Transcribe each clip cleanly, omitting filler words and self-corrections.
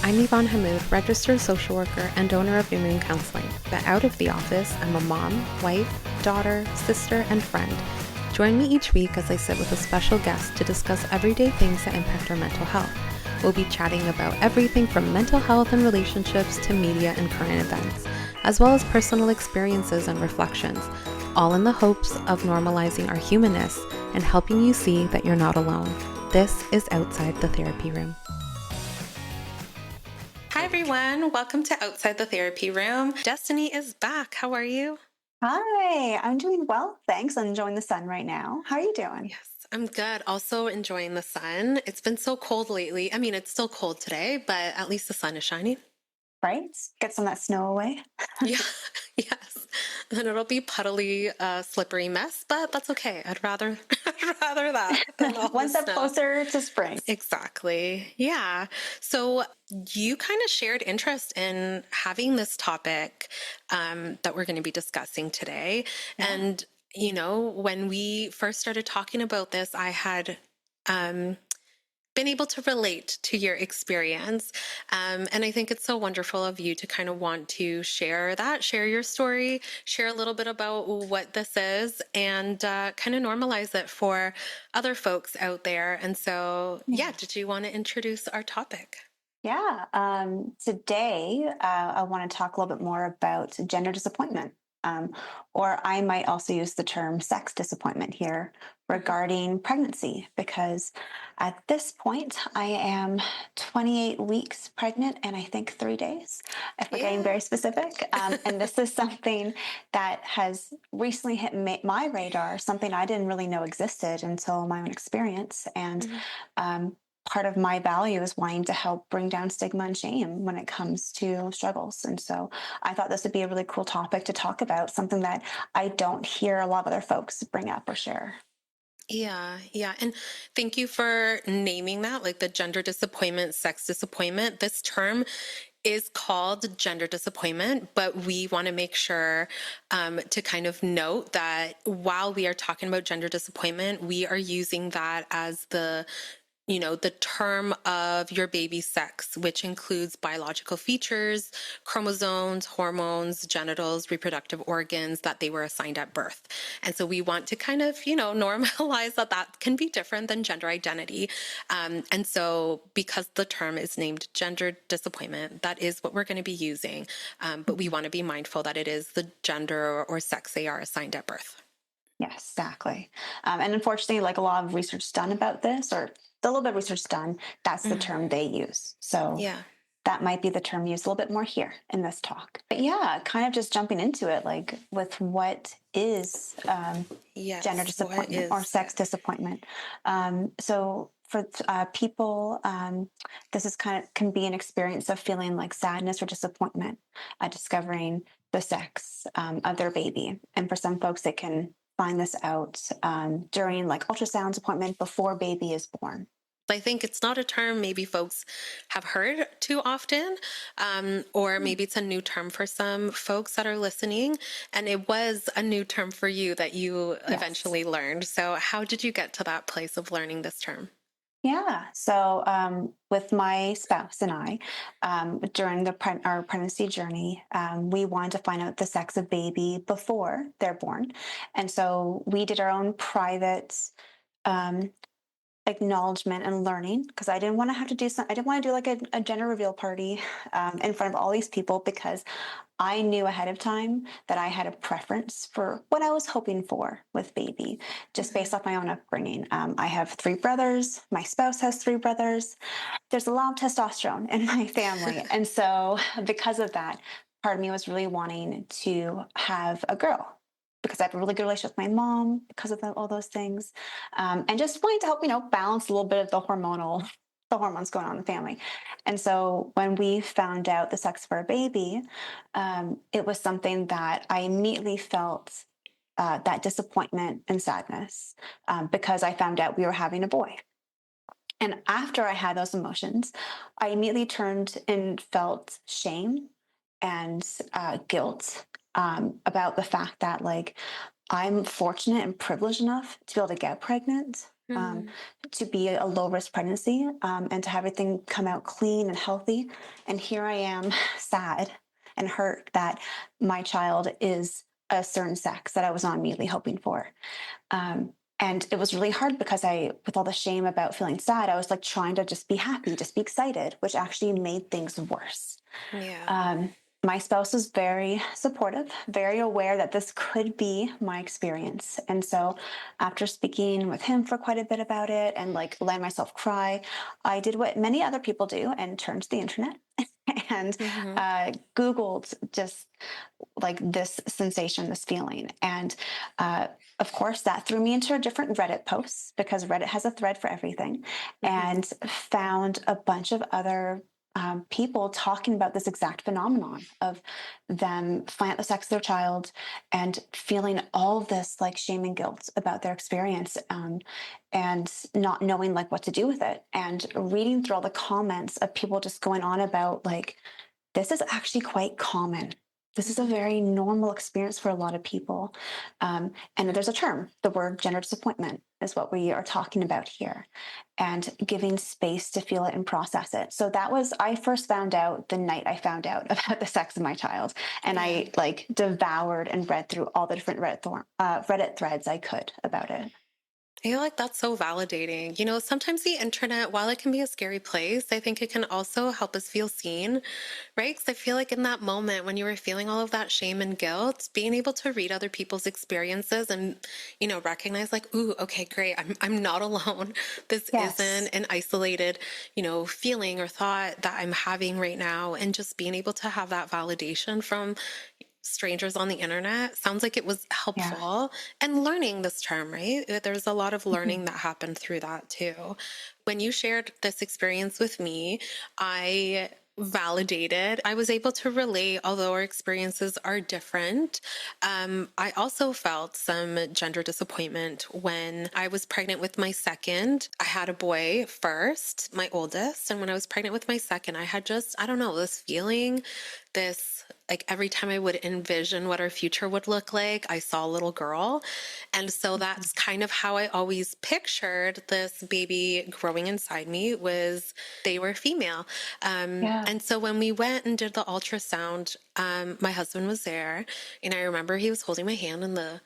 I'm Yvonne Hamoud, registered social worker and owner of New Moon Counseling. But out of the office, I'm a mom, wife, daughter, sister, and friend. Join me each week as I sit with a special guest to discuss everyday things that impact our mental health. We'll be chatting about everything from mental health and relationships to media and current events, as well as personal experiences and reflections, all in the hopes of normalizing our humanness and helping you see that you're not alone. This is Outside the Therapy Room. Hi, everyone. Welcome to Outside the Therapy Room. Destinee is back. How are you? Hi, I'm doing well, thanks. I'm enjoying the sun right now. How are you doing? Yes, I'm good. Also enjoying the sun. It's been so cold lately. I mean, it's still cold today, but at least the sun is shining. Right? Get some of that snow away. Yeah, yes. Then it'll be puddly, slippery mess, but that's okay. I'd rather that than all the One step snow. closer to spring. Exactly. Yeah. So you kind of shared interest in having this topic that we're going to be discussing today. Yeah. And, when we first started talking about this, I had been able to relate to your experience. And I think it's so wonderful of you to kind of want to share your story, share a little bit about what this is, and kind of normalize it for other folks out there. And so, did you want to introduce our topic? Yeah. Today, I want to talk a little bit more about gender disappointment. Or I might also use the term sex disappointment here regarding pregnancy, because at this point I am 28 weeks pregnant and I think 3 days, if we're getting very specific. And this is something that has recently hit my radar, something I didn't really know existed until my own experience. And part of my value is wanting to help bring down stigma and shame when it comes to struggles. And so I thought this would be a really cool topic to talk about, something that I don't hear a lot of other folks bring up or share. Yeah, yeah. And thank you for naming that, like the gender disappointment, sex disappointment. This term is called gender disappointment, but we want to make sure to kind of note that while we are talking about gender disappointment, we are using that as the term of your baby's sex, which includes biological features, chromosomes, hormones, genitals, reproductive organs that they were assigned at birth. And so we want to kind of, normalize that can be different than gender identity. And so because the term is named gender disappointment, that is what we're going to be using. But we want to be mindful that it is the gender or sex they are assigned at birth. Yes, exactly. And unfortunately, like a lot of research done about this, or a little bit of research done, that's the term they use. So Yeah. that might be the term used a little bit more here in this talk. But yeah, kind of just jumping into it, like with what is gender Yes. What disappointment or is sex disappointment. So for people, this is can be an experience of feeling like sadness or disappointment at discovering the sex of their baby. And for some folks, they can find this out during like ultrasound appointment before baby is born. I think it's not a term maybe folks have heard too often, or maybe it's a new term for some folks that are listening. And it was a new term for you that you eventually learned. So how did you get to that place of learning this term? Yeah. So with my spouse and I, during our pregnancy journey, we wanted to find out the sex of baby before they're born. And so we did our own private um, acknowledgement and learning, because I didn't want to have to I didn't want to do like a gender reveal party in front of all these people, because I knew ahead of time that I had a preference for what I was hoping for with baby, just based off my own upbringing. I have 3 brothers. My spouse has 3 brothers. There's a lot of testosterone in my family. And so because of that, part of me was really wanting to have a girl, because I have a really good relationship with my mom because of all those things, and just wanting to help, balance a little bit of the hormones going on in the family. And so when we found out the sex of our baby, it was something that I immediately felt that disappointment and sadness, because I found out we were having a boy. And after I had those emotions, I immediately turned and felt shame and guilt about the fact that, like, I'm fortunate and privileged enough to be able to get pregnant, Mm. to be a low risk pregnancy, and to have everything come out clean and healthy. And here I am, sad and hurt that my child is a certain sex that I was not immediately hoping for. And it was really hard because with all the shame about feeling sad, I was like trying to just be happy, just be excited, which actually made things worse. Yeah. Um, my spouse was very supportive, very aware that this could be my experience. And so, after speaking with him for quite a bit about it and like letting myself cry, I did what many other people do and turned to the internet and Hmm. Googled just like this sensation, this feeling. And of course, that threw me into different Reddit posts because Reddit has a thread for everything, Hmm. and found a bunch of other people talking about this exact phenomenon of them finding out the sex of their child and feeling all of this like shame and guilt about their experience, and not knowing like what to do with it, and reading through all the comments of people just going on about like this is actually quite common. This is a Hmm. very normal experience for a lot of people. And there's a term, the word gender disappointment is what we are talking about here, and giving space to feel it and process it. So I first found out the night I found out about the sex of my child. And Yeah. I like devoured and read through all the different Reddit threads I could about it. I feel like that's so validating. Sometimes the internet, while it can be a scary place, I think it can also help us feel seen, right? Because I feel like in that moment when you were feeling all of that shame and guilt, being able to read other people's experiences and, recognize like, ooh, okay, great. I'm not alone. This isn't Yes. an isolated, feeling or thought that I'm having right now. And just being able to have that validation from strangers on the internet sounds like it was Yeah. helpful. And learning this term, right? There's a lot of Mhm. learning that happened through that too. When you shared this experience with me, I validated. I was able to relate, although our experiences are different. I also felt some gender disappointment when I was pregnant with my second. I had a boy first, my oldest. And when I was pregnant with my second, I had just, I don't know, this feeling, this like every time I would envision what our future would look like, I saw a little girl. And so Mhm. that's kind of how I always pictured this baby growing inside me was they were female. Yeah. And so when we went and did the ultrasound, my husband was there, and I remember he was holding my hand, and the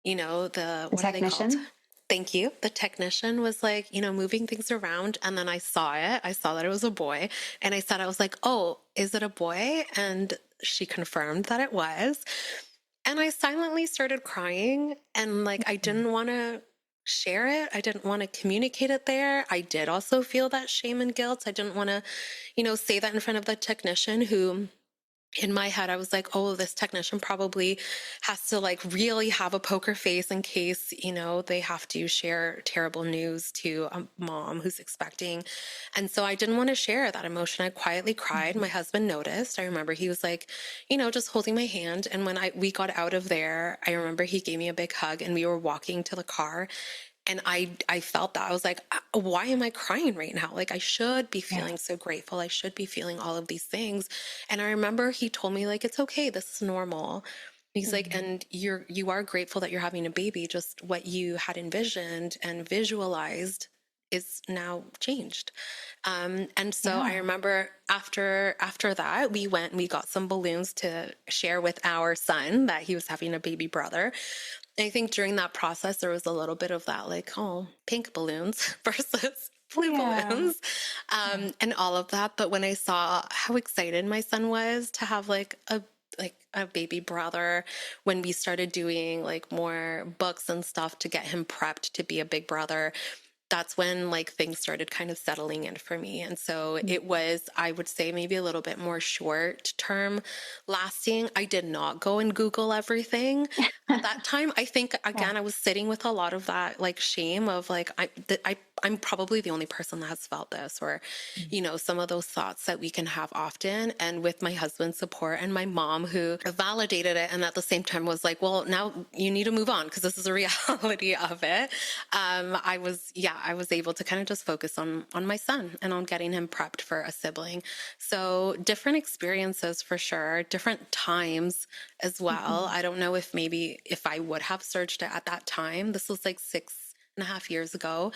The what are they called? technician. Thank you. The technician was like, moving things around. And then I saw it. I saw that it was a boy. And I said, I was like, oh, is it a boy? And she confirmed that it was. And I silently started crying. And like, I Mhm. didn't want to share it. I didn't want to communicate it there. I did also feel that shame and guilt. I didn't want to, say that in front of the technician who, in my head, I was like, oh, this technician probably has to like really have a poker face in case, they have to share terrible news to a mom who's expecting. And so I didn't want to share that emotion. I quietly cried. My Mhm. husband noticed. I remember he was like, just holding my hand. And when we got out of there, I remember he gave me a big hug and we were walking to the car. And I felt that. I was like, why am I crying right now? Like, I should be Yeah. feeling so grateful. I should be feeling all of these things. And I remember he told me, like, it's okay. This is normal. He's like, Mhm. and you are grateful that you're having a baby. Just what you had envisioned and visualized is now changed. And so I Yeah. remember after that, we got some balloons to share with our son that he was having a baby brother. I think during that process, there was a little bit of that, like, oh, pink balloons versus blue Yeah. balloons, Yeah. and all of that. But when I saw how excited my son was to have like a baby brother, when we started doing like more books and stuff to get him prepped to be a big brother, that's when like things started kind of settling in for me. And so it Mhm. was, I would say, maybe a little bit more short term lasting. I did not go and Google everything at that time. I think Yeah. again, I was sitting with a lot of that like shame of like, I'm probably the only person that has felt this, or, Mm. some of those thoughts that we can have often. And with my husband's support and my mom who validated it, and at the same time was like, well, now you need to move on because this is a reality of it. I was able to kind of just focus on my son and on getting him prepped for a sibling. So different experiences for sure, different times as well. Mhm. I don't know if I would have searched it at that time. This was like 6.5 years ago.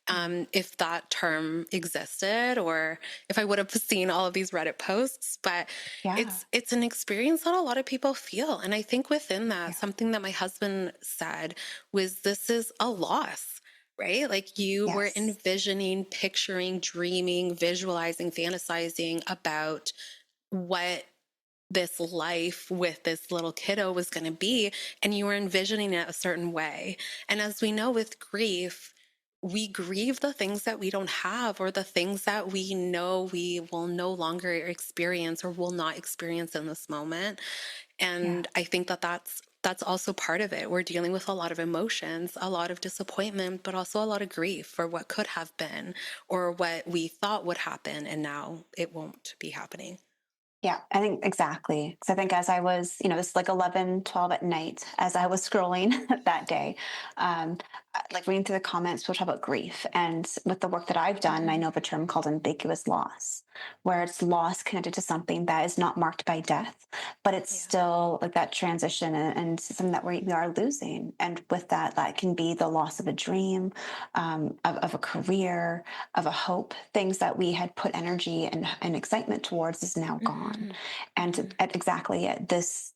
if that term existed or if I would have seen all of these Reddit posts, but Yeah. it's an experience that a lot of people feel. And I think within that, Yeah. something that my husband said was this is a loss, right? Like you were Yes. envisioning, picturing, dreaming, visualizing, fantasizing about what this life with this little kiddo was going to be, and you were envisioning it a certain way. And as we know with grief, we grieve the things that we don't have or the things that we know we will no longer experience or will not experience in this moment. Yeah. And I think that that's also part of it. We're dealing with a lot of emotions, a lot of disappointment, but also a lot of grief for what could have been or what we thought would happen and now it won't be happening. Yeah, I think exactly. Because I think as I was, this is like 11, 12 at night, as I was scrolling that day, um, like reading through the comments, people talk about grief. And with the work that I've done, I Mhm. know of a term called ambiguous loss, where it's loss connected to something that is not marked by death, but it's Yeah. still like that transition and something that we are losing. And with that, that can be the loss of a dream, of a career, of a hope. Things that we had put energy and excitement towards is now gone. Mhm. And Mhm. at this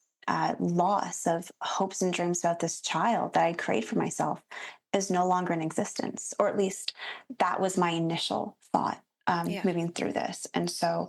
loss of hopes and dreams about this child that I created for myself is no longer in existence, or at least that was my initial thought Yeah. moving through this. And so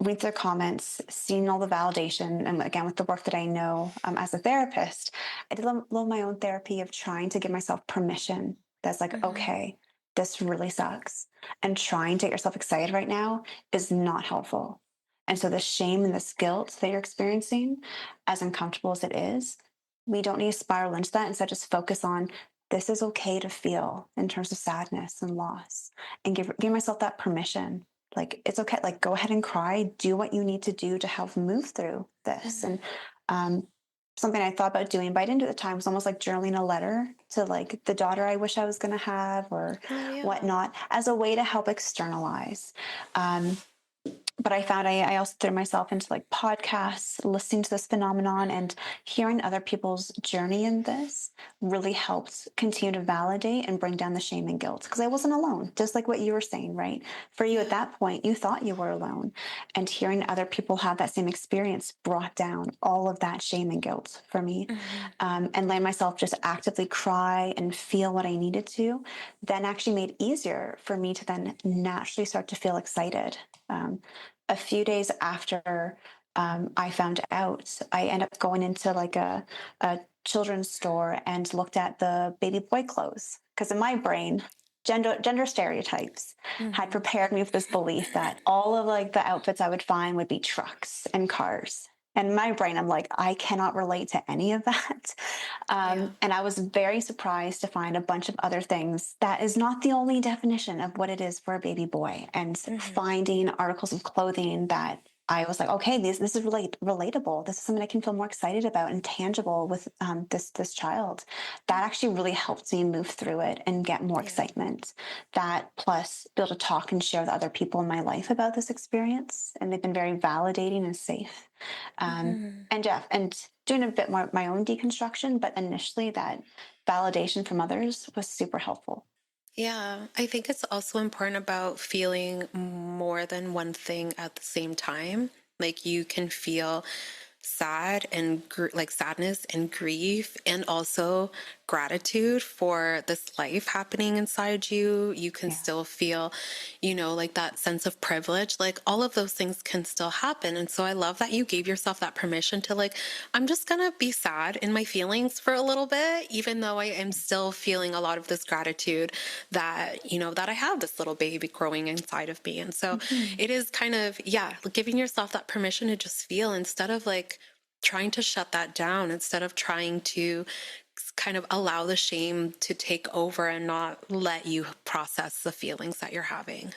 read their comments, seeing all the validation, and again with the work that I know as a therapist, I did a little my own therapy of trying to give myself permission. That's like, Mhm. okay, this really sucks, and trying to get yourself excited right now is not helpful. And so the shame and this guilt that you're experiencing, as uncomfortable as it is, we don't need to spiral into that. Instead, just focus on this is okay to feel in terms of sadness and loss, and give myself that permission, like it's okay, like go ahead and cry, do what you need to do to help move through this. Mhm. And um something I thought about doing but I didn't do at the time was almost like journaling a letter to like the daughter I wish I was going to have or Oh yeah. whatnot, as a way to help externalize. Um but I found I also threw myself into like podcasts, listening to this phenomenon and hearing other people's journey in this really helped continue to validate and bring down the shame and guilt because I wasn't alone, just like what you were saying, right? For you at Yeah. that point, you thought you were alone. And hearing other people have that same experience brought down all of that shame and guilt for me. Mhm. And letting myself just actively cry and feel what I needed to then actually made it easier for me to then naturally start to feel excited. Um, a few days after I found out, I ended up going into like a children's store and looked at the baby boy clothes because in my brain, gender stereotypes had Mhm. prepared me with this belief that all of like the outfits I would find would be trucks and cars. And in my brain, I'm like, I cannot relate to any of that. Yeah. And I was very surprised to find a bunch of other things that is not the only definition of what it is for a baby boy. And Mhm. finding articles of clothing that I was like, okay, this is relatable. This is something I can feel more excited about and tangible with this child. That actually really helped me move through it and get more Yeah. excitement. That plus be able to talk and share with other people in my life about this experience, and they've been very validating and safe. Um, Mhm. and yeah, and doing a bit more of my own deconstruction, but initially that validation from others was super helpful. Yeah, I think it's also important about feeling more than one thing at the same time. Like you can feel sad and like sadness and grief and also gratitude for this life happening inside you. You can Yeah. still feel, like that sense of privilege. Like all of those things can still happen. And so I love that you gave yourself that permission to like, I'm just going to be sad in my feelings for a little bit, even though I am still feeling a lot of this gratitude that, that I have this little baby growing inside of me. And so Mhm. it is kind of, yeah, giving yourself that permission to just feel instead of like trying to shut that down, instead of trying to kind of allow the shame to take over and not let you process the feelings that you're having.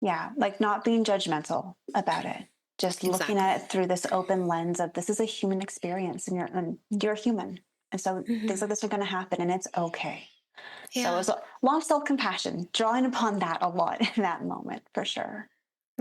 Yeah, like not being judgmental about it. Just looking Exactly. at it through this open lens of this is a human experience and you're human. And so things Hmm. like this are going to happen and it's okay. So it Yeah. was a lot of self compassion, drawing upon that a lot in that moment for sure.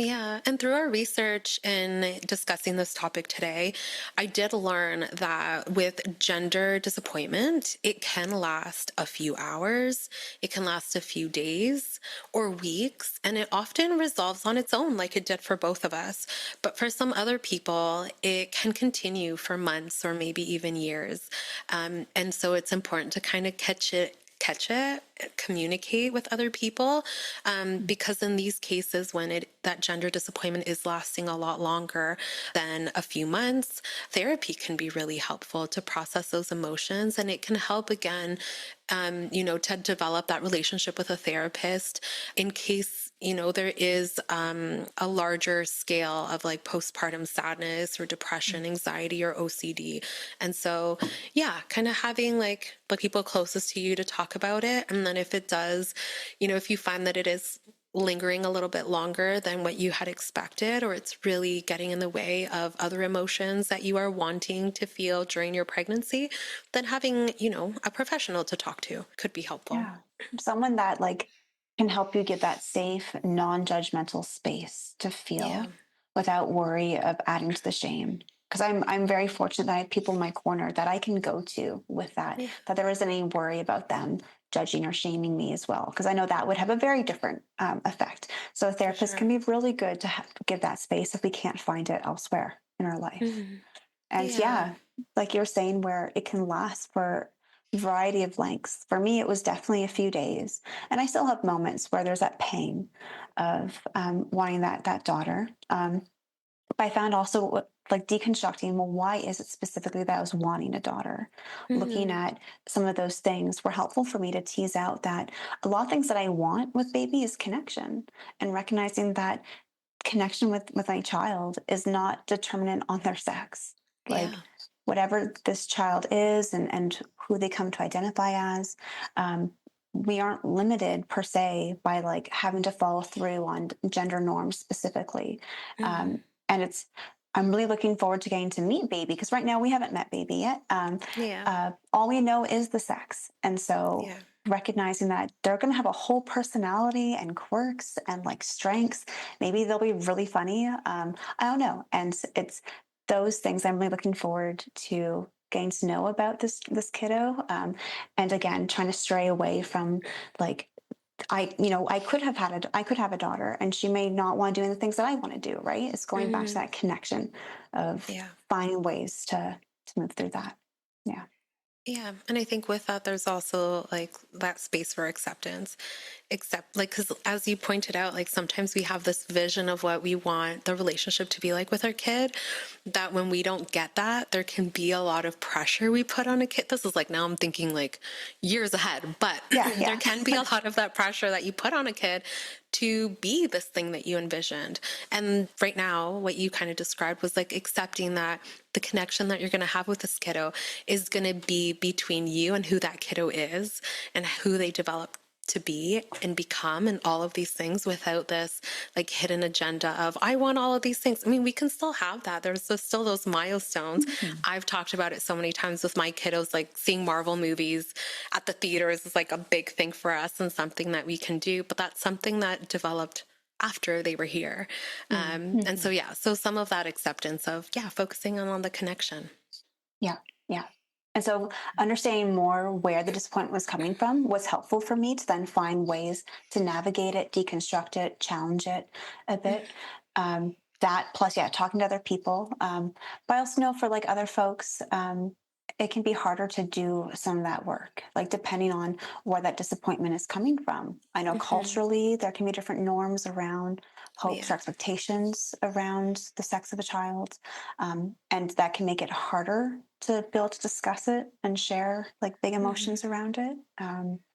Yeah, and through our research in discussing this topic today, I did learn that with gender disappointment, it can last a few hours, it can last a few days or weeks, and it often resolves on its own, like it did for both of us. But for some other people, it can continue for months or maybe even years. And so it's important to kind of catch it, communicate with other people, because in these cases when it that gender disappointment is lasting a lot longer than a few months, therapy can be really helpful to process those emotions, and it can help again, to develop that relationship with a therapist in case there is a larger scale of like postpartum sadness or depression, anxiety, or OCD. And so, yeah, kind of having like the people closest to you to talk about it. And then if it does, if you find that it is lingering a little bit longer than what you had expected, or it's really getting in the way of other emotions that you are wanting to feel during your pregnancy, then having, a professional to talk to could be helpful. Yeah. Someone that like can help you get that safe, non-judgmental space to Yeah. feel without worry of adding to the shame. Because I'm very fortunate that I have people in my corner that I can go to with that, Yeah, that there isn't any worry about them judging or shaming me as well. Because I know that would have a very different effect. So a for therapist can sure. be really good to give that space if we can't find it elsewhere in our life. Mhm. And Yeah. yeah, like you're saying, where it can last for a variety of lengths. For me, it was definitely a few days, and I still have moments where there's that pain of wanting that daughter. But I found also like deconstructing. Well, why is it specifically that I was wanting a daughter? Looking Mhm. at some of those things were helpful for me to tease out that a lot of things that I want with baby is connection, and recognizing that connection with my child is not determinant on their sex. Like Yeah. whatever this child is and who they come to identify as, um, we aren't limited per se by like having to follow through on gender norms specifically. Mhm. And I'm really looking forward to getting to meet baby because right now we haven't met baby yet. Yeah. All we know is the sex, and so Yeah. recognizing that they're going to have a whole personality and quirks and like strengths. Maybe they'll be really funny. I don't know. And it's those things I'm really looking forward to getting to know about this kiddo. And again, trying to stray away from like I could have a daughter, and she may not want to do the things that I want to do. Right? It's going back to Mhm. that connection of Yeah. finding ways to move through that. Yeah. Yeah. And I think with that, there's also like that space for acceptance. Except, like, because as you pointed out, like sometimes we have this vision of what we want the relationship to be like with our kid, that when we don't get that, there can be a lot of pressure we put on a kid. This is like, now I'm thinking like years ahead, but Yeah. there Yeah. can be a lot of that pressure that you put on a kid to be this thing that you envisioned. And right now, what you kind of described was like accepting that the connection that you're going to have with this kiddo is going to be between you and who that kiddo is and who they develop to be and become, and all of these things, without this like hidden agenda of I want all of these things. I mean, we can still have that. There's still those milestones. Mhm. I've talked about it so many times with my kiddos, like seeing Marvel movies at the theaters is like a big thing for us and something that we can do, but that's something that developed after they were here. And so Mhm. yeah, so some of that acceptance of, yeah, focusing on the connection. Yeah, yeah. And so understanding more where the disappointment was coming from was helpful for me to then find ways to navigate it, deconstruct it, challenge it a bit. That plus, yeah, talking to other people. But I also know for like other folks, it can be harder to do some of that work, like depending on where that disappointment is coming from. I know Hmm. culturally there can be different norms around hopes or Yeah. expectations around the sex of a child, and that can make it harder to be able to discuss it and share like big Hmm. emotions around it.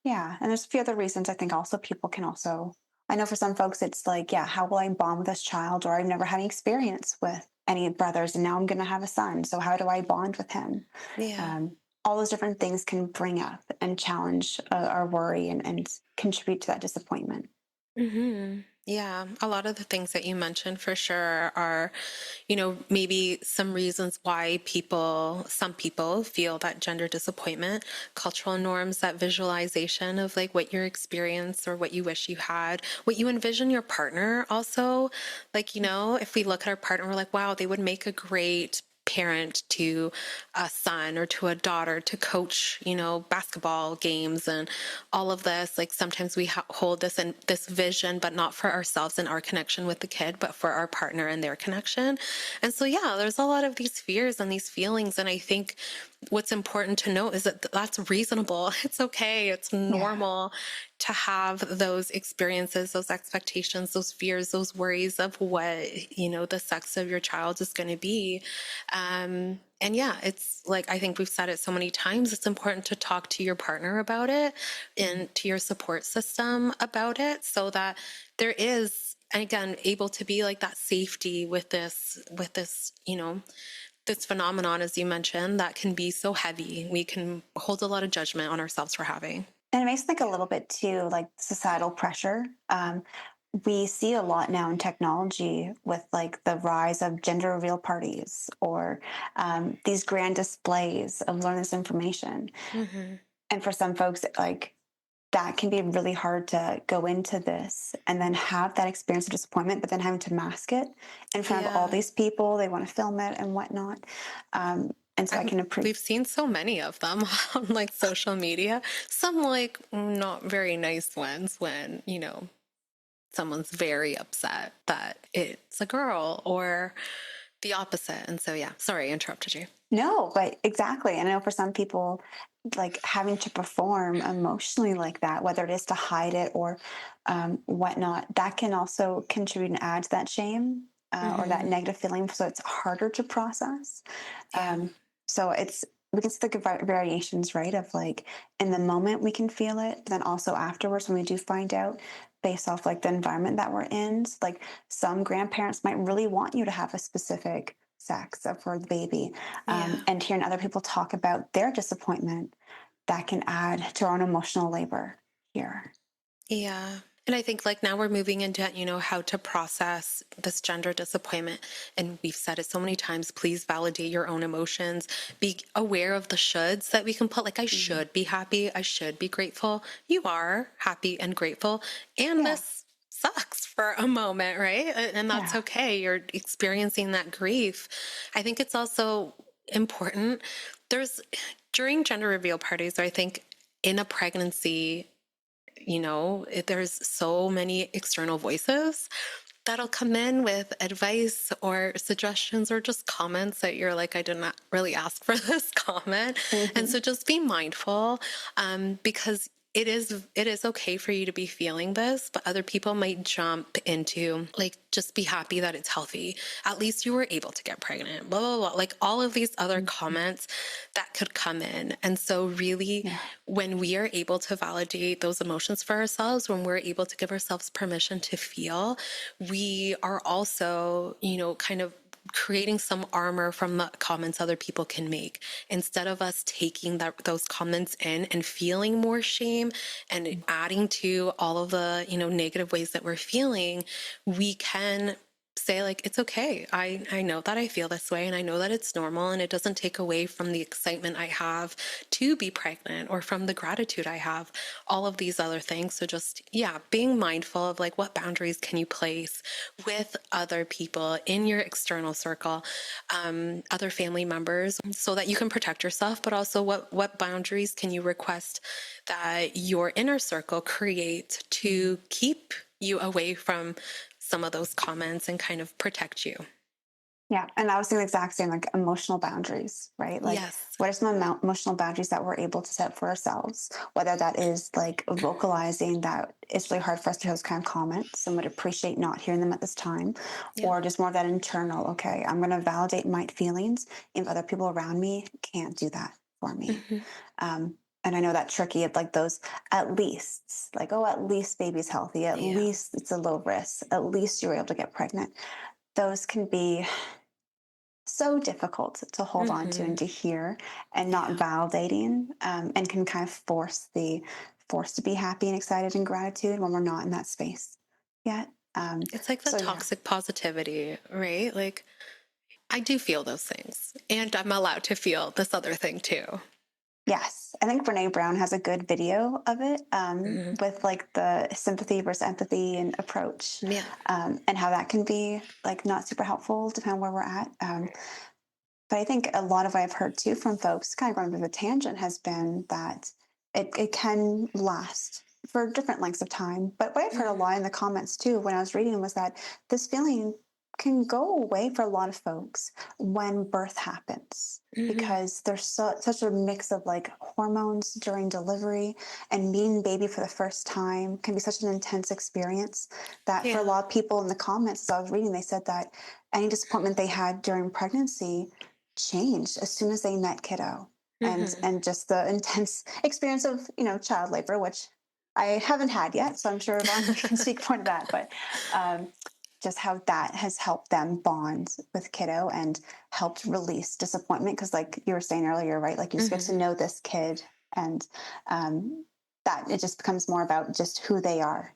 Yeah, and there's a few other reasons I think also people can also. I know for some folks it's like, yeah, how will I bond with this child? Or I've never had any experience with any brothers, and now I'm going to have a son. So how do I bond with him? Yeah. All those different things can bring up and challenge our worry and contribute to that disappointment. Hmm. Yeah, a lot of the things that you mentioned for sure are, maybe some reasons why some people feel that gender disappointment, cultural norms, that visualization of like what your experience or what you wish you had, what you envision your partner also. Like, if we look at our partner, we're like, wow, they would make a great parent to a son or to a daughter to coach, basketball games and all of this. Like sometimes we hold this and this vision, but not for ourselves and our connection with the kid, but for our partner and their connection. And so, yeah, there's a lot of these fears and these feelings. And I think what's important to note is that that's reasonable. It's okay. It's Yeah. normal to have those experiences, those expectations, those fears, those worries of what, the sex of your child is going to be. And yeah, it's like, I think we've said it so many times, it's important to talk to your partner about it and to your support system about it so that there is, and again, able to be like that safety with this, this phenomenon, as you mentioned, that can be so heavy. We can hold a lot of judgment on ourselves for having. And it makes me think a little bit too, like societal pressure. We see a lot now in technology with like the rise of gender reveal parties or these grand displays of learning this information. Hmm. And for some folks, like that can be really hard to go into this and then have that experience of disappointment, but then having to mask it in front of all Yeah. these people. They want to film it and whatnot. And so I can appreciate. We've seen so many of them on like social media. Some like not very nice ones when, someone's very upset that it's a girl or the opposite. And so, yeah, sorry, I interrupted you. No, but exactly. And I know for some people, like having to perform emotionally like that, whether it is to hide it or whatnot, that can also contribute and add to that shame or that Hmm. negative feeling. So it's harder to process. Yeah. Um, so we can see the variations, right? Of like in the moment we can feel it, but then also afterwards when we do find out based off like the environment that we're in. So, like some grandparents might really want you to have a specific sex for the baby, Yeah. and hearing other people talk about their disappointment, that can add to our own emotional labor here. Yeah. And I think like now we're moving into, how to process this gender disappointment. And we've said it so many times, please validate your own emotions. Be aware of the shoulds that we can put. Like, I Mhm. should be happy. I should be grateful. You are happy and grateful. And Yeah, this sucks for a moment, right? And that's yeah. okay. You're experiencing that grief. I think it's also important. There's during gender reveal parties, or I think in a pregnancy, there's so many external voices that'll come in with advice or suggestions or just comments that you're like, I did not really ask for this comment. And Hmm. so just be mindful, because it is okay for you to be feeling this, but other people might jump into like, just be happy that it's healthy. At least you were able to get pregnant, blah, blah, blah. Like all of these other Hmm. comments that could come in. And so really, Yeah. when we are able to validate those emotions for ourselves, when we're able to give ourselves permission to feel, we are also, kind of creating some armor from the comments other people can make, instead of us taking those comments in and feeling more shame and adding to all of the, negative ways that we're feeling. We can say like, it's okay. I know that I feel this way and I know that it's normal, and it doesn't take away from the excitement I have to be pregnant or from the gratitude I have, all of these other things. So just, yeah, being mindful of like, what boundaries can you place with other people in your external circle, other family members, so that you can protect yourself, but also what boundaries can you request that your inner circle create to keep you away from some of those comments and kind of protect you. Yeah, and I was doing the exact same, like emotional boundaries, right? Like, Yes. what are some emotional boundaries that we're able to set for ourselves? Whether that is like vocalizing that it's really hard for us to hear those kind of comments and would appreciate not hearing them at this time, Yeah. or just more of that internal, okay, I'm going to validate my feelings if other people around me can't do that for me. Hmm. And I know that tricky of like those at least, like, oh, at least baby's healthy, at Yeah. least it's a low risk, at least you were able to get pregnant. Those can be so difficult to hold on to Hmm. and to hear and not Yeah. validating, and can kind of force to be happy and excited and gratitude when we're not in that space yet. It's like the So yeah. toxic positivity, right? Like, I do feel those things, and I'm allowed to feel this other thing too. Yes, I think Brene Brown has a good video of it, Hmm. with like the sympathy versus empathy and approach, Yeah. and how that can be like not super helpful depending on where we're at. But I think a lot of what I've heard too from folks, kind of going to the tangent, has been that it can last for different lengths of time. But what I've heard a Hmm. lot in the comments too when I was reading was that this feeling can go away for a lot of folks when birth happens, Hmm. because there's such a mix of like hormones during delivery, and meeting baby for the first time can be such an intense experience that for a Yeah. lot of people in the comments as I was reading, they said that any disappointment they had during pregnancy changed as soon as they met kiddo, Hmm. and just the intense experience of child labor, which I haven't had yet, so I'm sure Yvonne can speak more to that. But just how that has helped them bond with kiddo and helped release disappointment, because like you were saying earlier, right, like you just get to Hmm. know this kid, and um, that it just becomes more about just who they are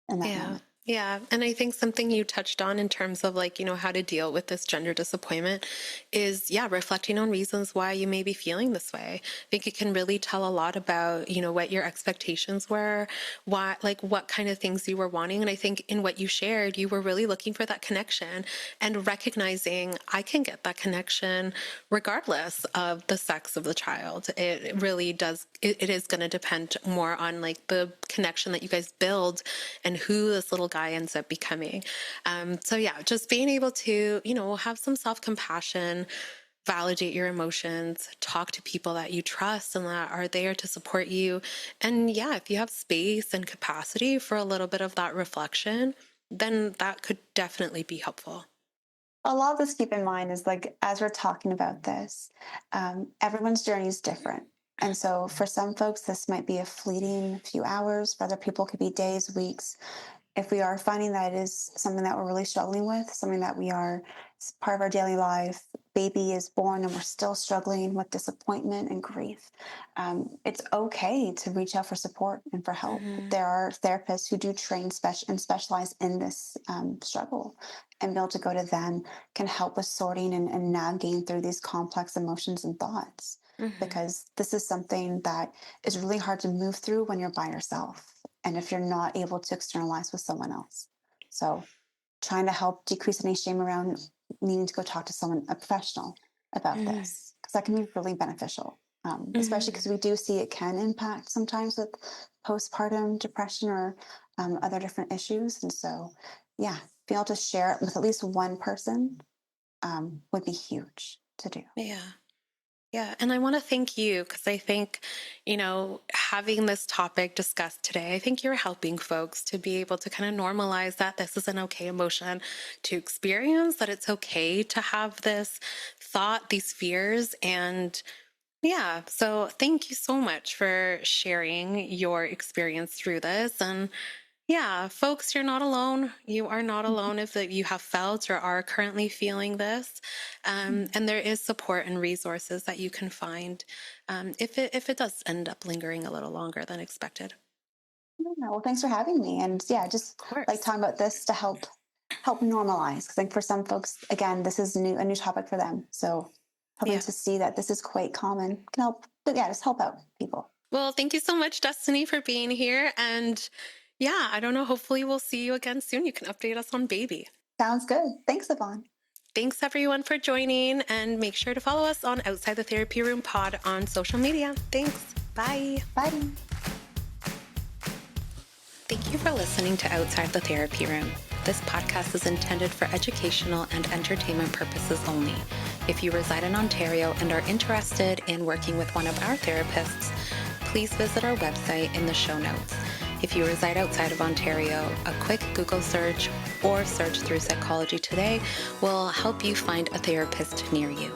in that Yeah. moment. Yeah. And I think something you touched on in terms of like, how to deal with this gender disappointment is, yeah, reflecting on reasons why you may be feeling this way. I think it can really tell a lot about, what your expectations were, why, like what kind of things you were wanting. And I think in what you shared, you were really looking for that connection and recognizing I can get that connection regardless of the sex of the child. It really does. It is going to depend more on like the connection that you guys build and who this little guy ends up becoming. So yeah, just being able to, have some self-compassion, validate your emotions, talk to people that you trust and that are there to support you. And yeah, if you have space and capacity for a little bit of that reflection, then that could definitely be helpful. A lot of this, keep in mind, is like as we're talking about this, everyone's journey is different. And so for some folks, this might be a fleeting few hours. For other people, it could be days, weeks. If we are finding that it is something that we're really struggling with, something that we are, it's part of our daily life, baby is born and we're still struggling with disappointment and grief, it's okay to reach out for support and for help. Hmm. There are therapists who do train and specialize in this struggle, and be able to go to them can help with sorting and navigating through these complex emotions and thoughts, Hmm. because this is something that is really hard to move through when you're by yourself and if you're not able to externalize with someone else. So trying to help decrease any shame around needing to go talk to someone, a professional, about Hmm. this, because that can be really beneficial, especially Hmm. because we do see it can impact sometimes with postpartum depression or other different issues. And so, yeah, being able to share it with at least one person would be huge to do. Yeah. Yeah, and I want to thank you because I think, having this topic discussed today, I think you're helping folks to be able to kind of normalize that this is an okay emotion to experience, that it's okay to have this thought, these fears. And yeah, so thank you so much for sharing your experience through this. And yeah, folks, you're not alone. You are not alone if you have felt or are currently feeling this. And there is support and resources that you can find if it does end up lingering a little longer than expected. Yeah, well, thanks for having me. And yeah, just Of like course. talking about this to help normalize. Because like for some folks, again, this is a new topic for them. So helping Yeah. to see that this is quite common can help. But yeah, just help out people. Well, thank you so much, Destiny, for being here. And yeah, I don't know. Hopefully, we'll see you again soon. You can update us on baby. Sounds good. Thanks, Yvonne. Thanks everyone for joining, and make sure to follow us on Outside the Therapy Room Pod on social media. Thanks. Bye. Bye. Thank you for listening to Outside the Therapy Room. This podcast is intended for educational and entertainment purposes only. If you reside in Ontario and are interested in working with one of our therapists, please visit our website in the show notes. If you reside outside of Ontario, a quick Google search or search through Psychology Today will help you find a therapist near you.